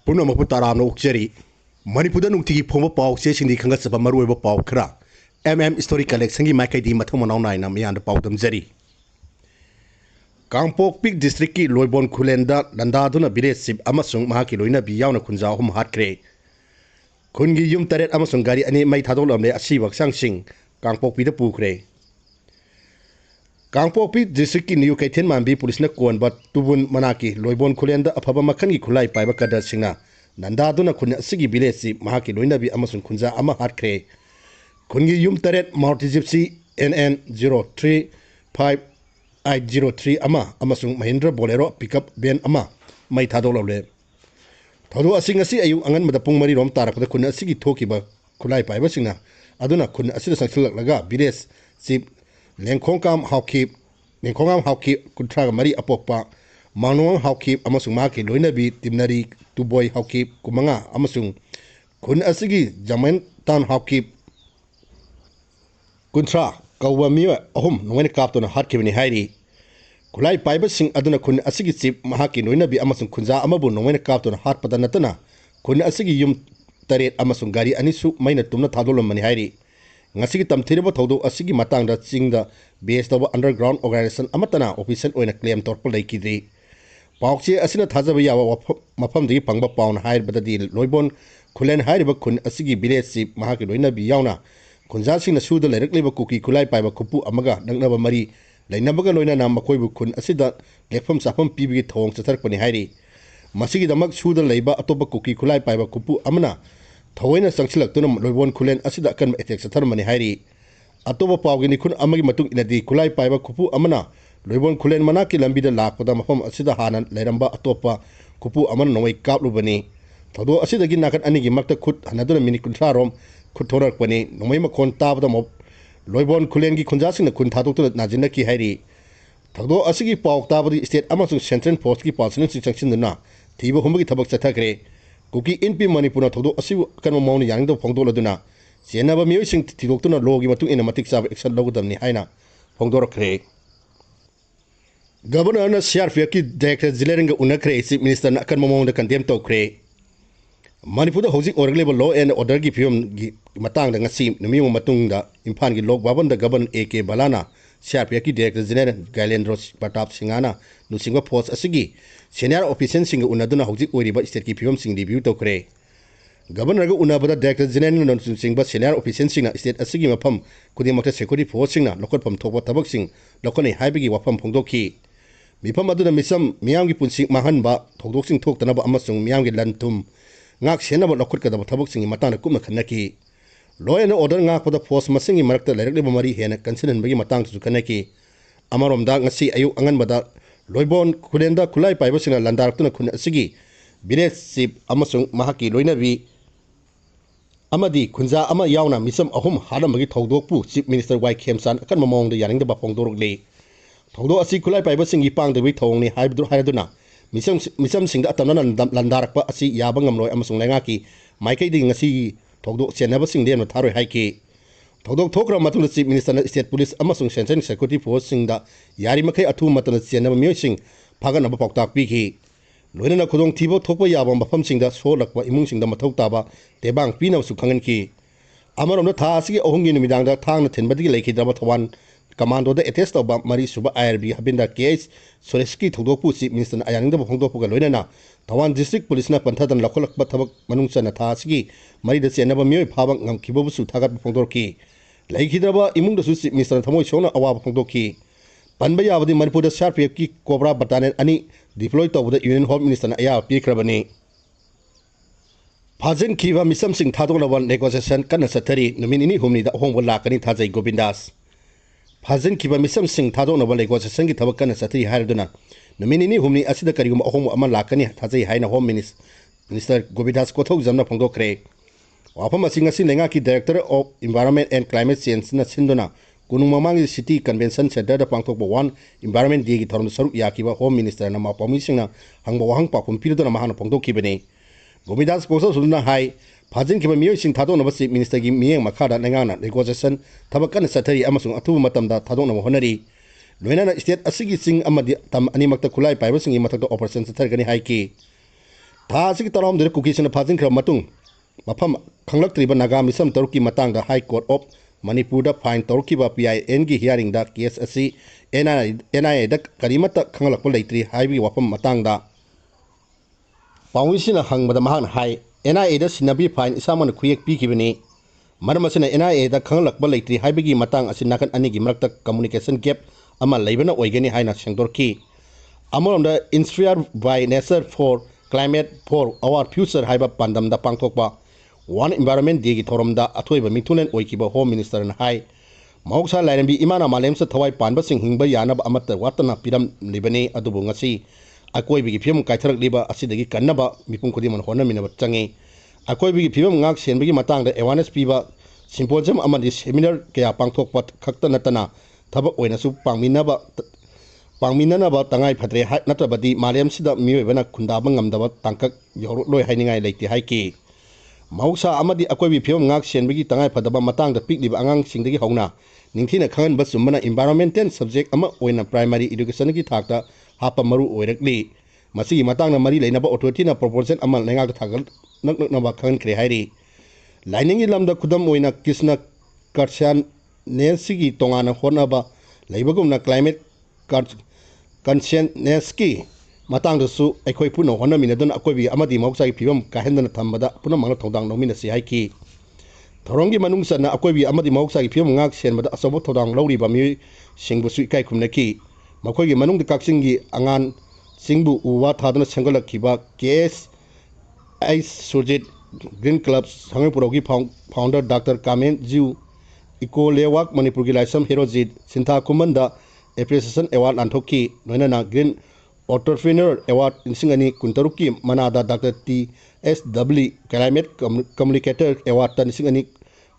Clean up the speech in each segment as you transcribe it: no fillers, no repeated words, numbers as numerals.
पुनमपु ताराम उक्चरी मणिपुर नुक्ति फोंब पाव से सिंधी खंगसब मरुब पाव खरा story collection की माइकैदी मथौ मनाव नायना मियान पाव दमजरी कांगपोकपिग डिस्ट्रिक्ट की लोइबोन खुलेंदा लंदादुना विलेज चिफ अमसुंग महाकी लोइनबी यावना खुंजा अहुम हात्खरे खुनगी युम तरेट अमसुंग गाड़ी अने मै थादोलमले असीब हक्सांगसिंग कांगपोकपिदा पुखरे कांगपोकपी डिस्ट्रिक्ट की न्यू कैथेन मानबी पुलिस ने कोनबा तुबुन मनाकी लोइबोन खुलेंदा अफबा मखन की खुलाई पाइबा कदर सिंगना नंदादुना खुन असिगी विलेज चिफ महाकी लोइनबी अमसुंग खुंजा अमा हात्खरे खुनगी युम तरेट मारुति जिप्सी NN 0350803 अमा अमसुंग महिंद्रा बोलेरो पिकअप वैन अमा मै थादोलमले थौदो असिंग असि अयु अंगन मदा पुंग मरी रोम तारकदा खुन असिगी थोकिबा खुलाई पाइबा सिंगना अदुना खुन असिदा संगसिललगा विलेज चिफ लेंखोंगाम हाउकी कुंथ्राग मरी अपोकपा मांगनोंग हाउकी अमसुंग माकी लोइनबी तिमनरी तुबोय हाउकी कुमंगा अमसुंग खुन असिगी जमन टाउन हाउकी कुंथ्रा कौवा मिवा अहुम नोंगने कापतोना हात्खिबनी हाइरी खुलाई पाइबसिंग अदुना खुन असिगी चिफ महाकी लोइनबी अमसुंग खुंजा अमबु नोंगने कापतोना हात्पदा नतना खुन असिगी युम तरेट अमसुंग गाड़ी अनिसु मैना तुमना थादोलमनी हाइरी ngasi tamthiraba thodo asigi matangda chingda base toba underground organization amatana official oina claim torpa laikidri pawche asina thajaba yawa mafam di pangba pawn hair badadi loibon khulen hairiba khun asigi village chief mahaki loina bi yauna khunja singna suda lerak leba kuki khulai paiba khupu amaga nangnaba mari lainabaga loina nam makoibu khun asida lekfam safam pibigi thong chatharpani hairi masigi damak suda leiba atoba kuki khulai paiba khupu amana थोइना संगसिलक्तुना लोइबोन खुलेन असिदा अकन attack सथरमनि हाइरी अतोबा Pawgi निखुन अमगी मतुंग इनदी खुलाई पाइबा खुपु अमना लोइबोन खुलेन मनाकी लंबीदा लाकपदा मफम असिदा हाना लेरंबा अतोपा खुपु अमन नोई कापलुबनी थदो असिदगी नाकन अनिगी मक्ता खुद हनदुना मिनि कुंथ्रारोम खुद थोरकपनी नोमै मखोन ताबदा मो लोइबोन खुलेन की खुंजासिंगना खुन थादोक्तुना नाजिनकी हाइरी थदो असिगी पाव ताबदी स्टेट अमसुंग सेंट्रल फोर्स की पार्सनल सिंचंगसिनदुना थीबो हुमगी थबक चथाखरे कुकी इनपी मणिपुर थोदो असिबु कन मौन यानिंग फोंदोलदुना चेनबा मियोइसिंग थिदोक्तुना लोगी मतुंग इना मतिक चाब एक्शन लौगदमनि हाइना फोंदोरखरे गवर्नर न CRPF की डायरेक्टर जिलेरिंग उनखरे चीफ मिनिस्टर न अकन मौन कंडेम तौखरे मणिपुर हौजिक ओरगलेब लॉ एंड ऑर्डर की फिल्म की मतंग ngasi नमियो मतुंग इम्फान की लोक भवन द गवर्नर AK बालाना CRPF की डायरेक्टर जनरल गैलेंद्रो प्रताप सिंगाना नुसिंग फोर्स असिगी सीनियर ऑफिसर सिंग उनदुना हौजिक ओरिबा स्टेट की फिल्म सिंग रिव्यू तौखरे गवर्नर को उनबदा डायरेक्टर जनरल नुसिंग सीनियर ऑफिसर सिंग स्टेट असिगी मफम खुदिमक सिक्योरिटी फोर्स सिंग लोकटफम थोप थबक सिंग लोकने हाइबगी वफम फोंदोखी मिफम अदुना मिसम मियाम की पुंसी माहनबा थोदोक्सिंग थोक्तनबा अमसुंग मियाम की लनथुम ngak senaba lokhutkadaba thabaksingi matangna kumna khanaki law and order ngakpada force masingi marakta lairakliba mari hena kansinanbagi matang su khanaki amaromda ngasi ayu anganbada loibon khulenda khulai paibasinga landaraktuna khun asigi village chief amasung mahaki loinabi amadi khunja ama yauna micham ahum haramagi thodokpu chief minister Y Khemsan akan mamongda yaningda bapongdorokle thodo asi khulai paibasingi pangdebi thongni haiduna मिसम Singh अतमना लंदारक असी याब ngamloi amasung lenga माइकई दी ngasi थोदो चेन्नबसिंग देम थारोय हाइके थोदो थोकरा मतुन चीफ मिनिस्टर स्टेट पुलिस अमसुंग सेंट्रल सिक्योरिटी फोर्स सिंग दा यारी मखै अथु मतन चेन्नब मियोसिंग फागनब पौताक पिखि लोइना खुदोंग थिबो थोकप याब मफम सिंग दा सोलकप इमुंग सिंग दा मथौ ताबा तेबांग पिनब सु खंगन की अमरोम था असि अहुंगी निमिदांग दा थांग थिनबदि लेखिद्रब थवान कमांडो द एटेच तब मरी सुब IRB हबिंदा केस सुरेशकी थोदोकपु चीफ मिनिस्टर अयानिंग फोंदोकपुगा लोइना थवान डिस्ट्रिक्ट पुलिस ना पंथदन लखोलक थबक मनुंगचना थासगी मरी द चेनब मियोय फाबक ngamkibobsu थागत फोंदोरकी लेखिद्रब इमुंग दसु चीफ मिनिस्टर थमोय सोना अवाब फोंदोकी पनबा याबदि मणिपुर CRPF की कोबरा बटालियन अनि डिप्लॉय तौबद यूनियन होम मिनिस्टर अया पीखरबनी फाजिन खीबा मिसम सिंह थादोलबन नेगोशिएशन कन्न सथरी नुमिनिनी हुमनिदा होंबो लाकनी थाजै गोविंदास फाजिन खीबा मिसम सिंह थादोनब नेगोशिएशन की थबक कन्न सथरी हायरदुना नुमिनिनी हुमनि असिदा करिगुम अहोम अमा लाकनी थाजै हायना होम मिनिस्टर गोविंदास कोथौ जमना फोंदोखरे वाफम असिंग असि लेंगा की director of environment and climate change ना सिंदुना कुनुंग ममांगी सिटी कन्वेंशन सेंटर दा पांगथोकबो वन एनवायरनमेंट डे की थरम सरुक याकिबा होम मिनिस्टर ना मापामी सिंगना हंगबो वहंग पाखुम पिरदुना महाना फोंदोखिबने गोविंदास कोसो सुना हाई फाजिन की मियोय सिंह थादोनब चीफ मिनिस्टर की मियेंग मखादा लेंगाना नेगोशिएशन थबक कन्न सथरी अमसुंग अथुब मतमदा थादोनब होनरी लोइना स्टेट असिगी सिंग अमदि तम अनिमक्ता खुलाई पाइबसिंग मतक ऑपरेशन सथरगनी हाइकी थासी तरम दे कुकीसन फाजिंग खर मतुंग मफम खंगलक्त्रिबा नागा मिसम तरुकी मतंग हाई कोर्ट ऑफ मणिपुर फाइन तौरकीबा PIN की हियरिंग दा केस असी NIA दा करीमत खंगलक्प लेत्री हाईबी वफम मतंग दा पाउंसिना हंगबदा महान हाई NIA दा सिनबी फाइन इसामन खुयेक पीकिबनी मरम असिना NIA दा खंगलक्प लेत्री हाईबी मतंग असिन नाकन अनिगी मरक्ता कम्युनिकेशन गैप अमा लेबना ओइगनी हाइना सेंगदोरकी अमरोंदा inspire by nature for climate for our future हाइबा पांडम दा पांगथोकबा वन एनवायरनमेंट डे की थोरमदा अथोइबा मिथुनेन ओइकिबा होम मिनिस्टर न हाई मौसा लाइरंबी इमाना मालेम से थवाई पानबा सिंह हिंगबा यानब अमत वातना पिरम लिबने अदुबु ngasi अकोइबिगी फिल्म काइथरक लिबा असिदगी कन्नबा मिपुम खुदिमन होनमिनबा चंगे अकोइबिगी film ngak senbagi matangda awareness piba symposium amadi seminar kaya pangthokpa khakta natana thabak oinasu pangminaba tangai phatre natrabadi malem sida miyoibana khundaba ngamdaba tangkak yorloi hainingai leiti haiki मौसा अमदी अकोइबी film ngak senbagi tangai phadaba matangda pikliba angang singdagi hauna ningthina khangan basumana environmental subject ama oina primary education gi thakta hapa maru oirakli masi matangna mari leinaba authority na proposal ama lenga thagal naknaba khan kre hairi लाइनिंग लमदा खुदम ओइना कृष्ण कर्शन नेसगी तोंगाना होनबा लेबगुमना क्लाइमेट कंसेंटनेस की मतंगदसु अखोइ पुनो होनमिनदुन अकोइबी अमदी मौसागी फिबम काहेंदना थंबदा पुनो मंगला थौदांग नौमिनसि हाइकी थोरंगी मनुंगसना अकोइबी अमदी मौसागी फिबम ngak senbada असोबो थौदांग लौरिबा मी सिंगबुसु इकाइ खुमनकी मखोइगी मनुंगद काक्सिंगी अंगान सिंगबु उवा थादना संगलखिबा केस आइस सुरजित ग्रीन क्लब संगपुर की फाउंडर डॉक्टर कामेन जीव इको लेवाक मणिपुर की लाइसम हेरोजित सिंथा कुमंदा एप्रिसिएशन अवार्ड लांथोकी नोइना ग्रीन ऑन्टरप्रेन्योर अवार्ड इंसिंगनी कुंतरुकी मनादा doctor TSW climate communicator award तनिसिंगनी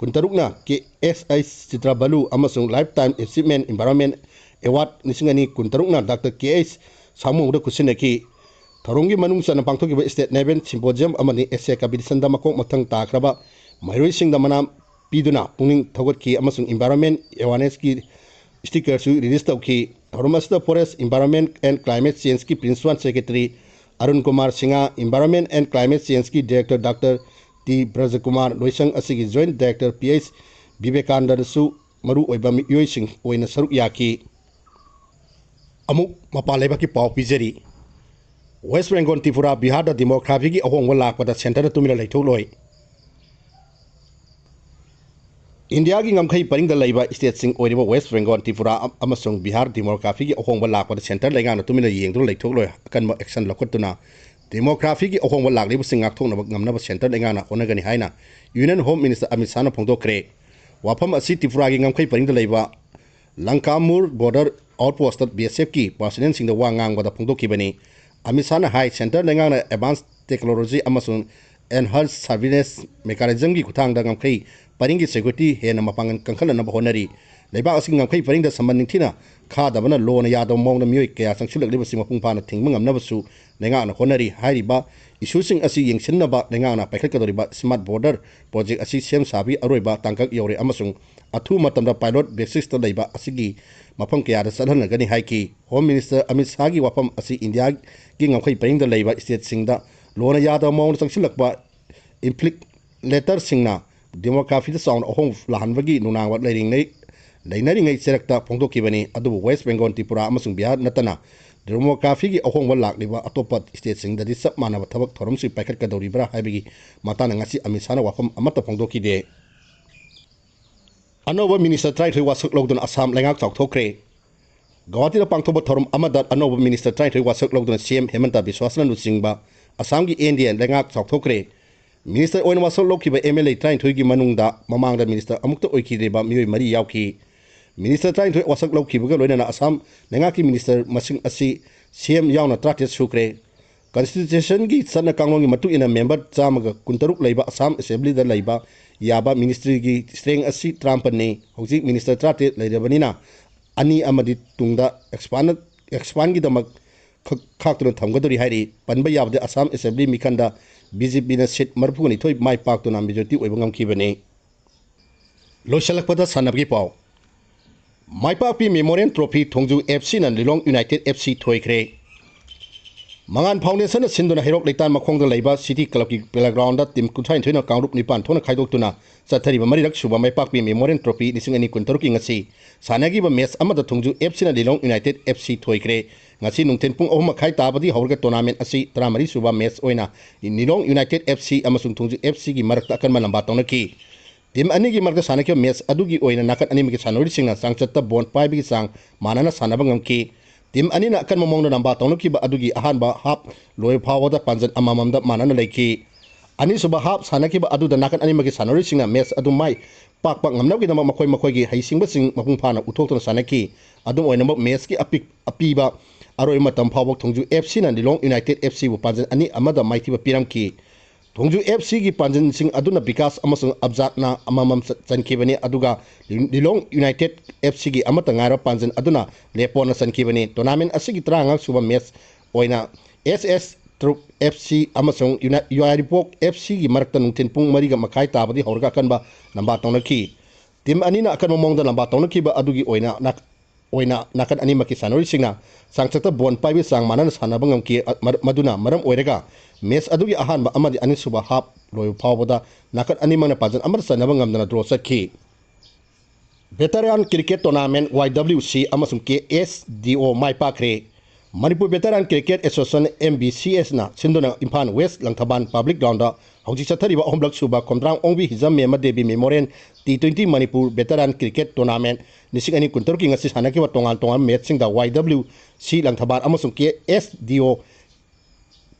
कुंतरुकना KSI चित्राबलु अमसुंग lifetime achievement environment award निसिंगनी कुंतरुकना डॉक्टर KS सामुंगदा कुसिनकी थरोंगी मनुंगसना पांगथोकिबा स्टेट लेवल सिम्पोजियम अमनि एसे कम्पिटिशन दा मकोक मथंग ताखरबा मैरोइसिंग दा मनाम पीदुना पुनिंग थगतकी अमसुंग एनवायरनमेंट अवेयरनेस की स्टिकर सु रिलीज तौकी थरोमसदा forest environment and climate change की principal secretary Arun Kumar Singh environment and climate change की director doctor T Braj Kumar लोइसंग असिगी जॉइंट डायरेक्टर PS विवेकानंदसु मरु ओइबा मियोइसिंग ओइना सरुक याकी अमुक मपालेबा की पाव पिजरी वेस्ट बेंगल त्रिपुरा बिहार दा डेमोक्रेसी की अहोंग लापदा सेंटर तुमिना लेथोलोय इंडिया की ngमखै परिंग दा लैबा स्टेट सिंग ओइरिबा वेस्ट बेंगल त्रिपुरा अमसुंग बिहार डेमोक्रेसी की अहोंग लापदा सेंटर लेगाना तुमिना येंगदो लेथोलोय अकनबा एक्शन लखतुना डेमोक्रेसी की अहोंग लाग्लिबा सिंग ngakthoknaba ngamnaba सेंटर लेगाना होनगनि हाइना union home minister Amit Shah ना फोंदोखरे वाफम असि त्रिपुरा की ngमखै परिंग दा लैबा लंकामुर बॉर्डर आउटपोस्ट BSF की पर्सनल सिंग दा वा ngangbada फोंदोखिबनी अमित शाह हाई सेंटर लेंगाना advance technology अमसुंग enhance surveillance mechanism की खुथांग ngमखै परिंग की सिक्योरिटी हेन मपांगन कंखलनब होनरी लेबा असि ngमखै परिंग दा संबंध निंथिना खादबना लोन यादव मौंग मियोय कया संगसिलकलिब सिंग मपुंग फाना थिंग ngमनबसु लेंगाना होनरी हाइरिबा इशूसिंग असि यंगसिनबा लेंगाना पाइखलकदोरिबा स्मार्ट बॉर्डर प्रोजेक्ट असि सेम साबी अरोइबा तांकक योरे अमसुंग अथु मतमदा पायलट बेसिस ता लेबा असिगी मफम कया चलहनगनी हाइकी होम मिनिस्टर अमित शाह की वफम असि इंडिया की ngमखै परिंग दा लेबा स्टेट सिंगदा लोन यादव मौंग संगसिलकबा इम्प्लिक लेटर सिंगना डेमोक्रेसी दा साउंड अहोंग लाहनबगी नुनांगवा लेनरिंगै चेरक्ता फोंदोखिबनी अदुबु वेस्ट बेंगल त्रिपुरा अमसुंग बिहार नतना डेमोक्रेसी की अहोंग लाक्लिबा अतोपा स्टेट सिंगदि सब मानब थबक थोरमसि पाइखटकदौरिब्रा हाइबगी माताना ngasi अमित शाह ना वफम अमत फोंदोखिदे अनोबा मिनिस्टर ट्राइथै वासक लौदुन असम लेंगाक चाउथोखरे गुवाहाटी पांथोब थोरम अमदा अनोब मिनिस्टर ट्राइथै वासक लौदुन CM हेमंत बिश्वासना लुचिंगबा असम की NDN लेंगाक चाउथोखरे मिनिस्टर ओइन वासक लौखिबा MLA ट्राइथै की मनुंगदा ममांगदा मिनिस्टर अमुक्त ओइखिदेबा मियोय मरी यावखि मिनिस्टर ट्राइथै वासक लौखिबगा लोइना असम लेंगाक की मिनिस्टर मसिंग असि CM यावना 38 सुक्रे कॉन्स्टिट्यूशन की सन्न कांगलोंगी मतुइना मेंबर चामगा कुंतरुक लेबा असम असेंबली दा लेबा याबा मिनिस्ट्री की स्ट्रेंग असि ट्रांपने हौजी मिनिस्टर 38 लेरबनिना अनि अमदि तुंगदा एक्सपांड की दमक खाक्तुन थमगदोरी हाइरी पनबा याबदे असम असेंबली मिखंदा BJP ना सीट मरफुगनि थोइ माइ पाक्तुना मेजॉरिटी ओइबा ngamkhibane लोइसलकपदा सानबगी पाव माइपापी मेमोरियल ट्रॉफी थोंजू FC ना Lilong United FC थोइखरे Mangan Foundation Sinduna Hirok Litan Makong Labor City Club Playground Tim Kutain Tuna Kangup Nipan Tona Kaidotuna Satari Maridak Suba Mai Pak Memorial Trophy Nising any Kuntaruki Ngasi Sanagi Mes Amada Tungju FC na Dilong United FC Toykre Ngasi Nung Tenpung Oma Kai Tabadi Horga Tournament Asi Tramari Suba Mes Oina in Nilong United FC Amasung Tungju FC Gi Marak Akan Malambatonaki Tim Anigi Marka Sanaki Mes Adugi Oina Nakan Animi Sanori Singa Sang Chata Bon Pai Sang Manana Sanabangam Tim anina akan momong na namba tong kiba adugi ahan ba hap loy power da panjan amamam da manana leki ani suba hap sana kiba adu da nakan ani magi sanori singa mes adu mai pak ngamnaw gi nama makoi gi haising ba sing mapung phana uthok to sanaki adu oina ba mes ki api ba aroi matam phawok thongju FC na Dilong United FC bu panjan ani amada maiti ba piram ki Thongju FC gi panjan sing aduna bikas amasung abjat na amamam chankibani aduga Dilong United FC gi amata ngara panjan aduna lepona chankibani tournament asigi tranga suba match oina SS Troop FC amasung Yuaripok FC gi marakta nungtin pung mariga makai tabadi horga kanba namba tonaki tim anina akan momong da namba tonaki ba adugi oina nakan ani maki sanori singna sangchata bon paibi sang manan sanabangam ki maduna maram oirega Mes adugi ahan ba amadi ani suba hap loy pawboda nakan ani mana pajan amar sanabangam na draw sakhi Veteran Cricket Tournament YWC amasung KSDO mai pakre Manipur Veteran Cricket Association MBCS na sindona Impan West Langthaban Public Ground da hauji sathari ba homlak suba komdrang ongbi hizam mema debi memorial T20 Manipur Veteran Cricket Tournament nising ani kuntur ki ngasi sanaki wa tongal match sing da YWC Langthaban amasung KSDO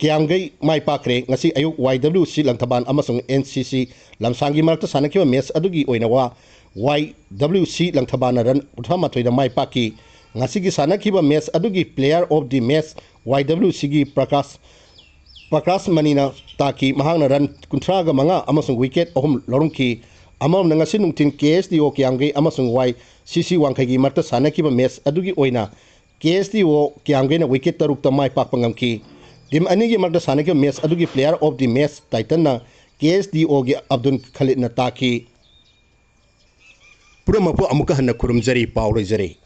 Kiangai mai pakre ngasi ayuk YWC Langthaban amasung NCC lamsangi marakta sanaki wa match adugi oinawa YWC Langthaban ran uthama thoida mai paki ngasi gi sanaki ba match adugi player of the match YWC gi Prakas Manina taki mahang na ran kuntraga mga amasung wicket ohum lorungki amam na ngasi nungtin KSDO Kiangai amasung YCC wangkagi marta sanaki ba match adugi oina KSDO Kiangai na wicket taruk ta mai pakpangamki Tim anigi magda sanaki match adugi player of the match titan na KSDO gi Abdul Khalid na taki Pura mapu amuka hanna kurum jari pauloi jari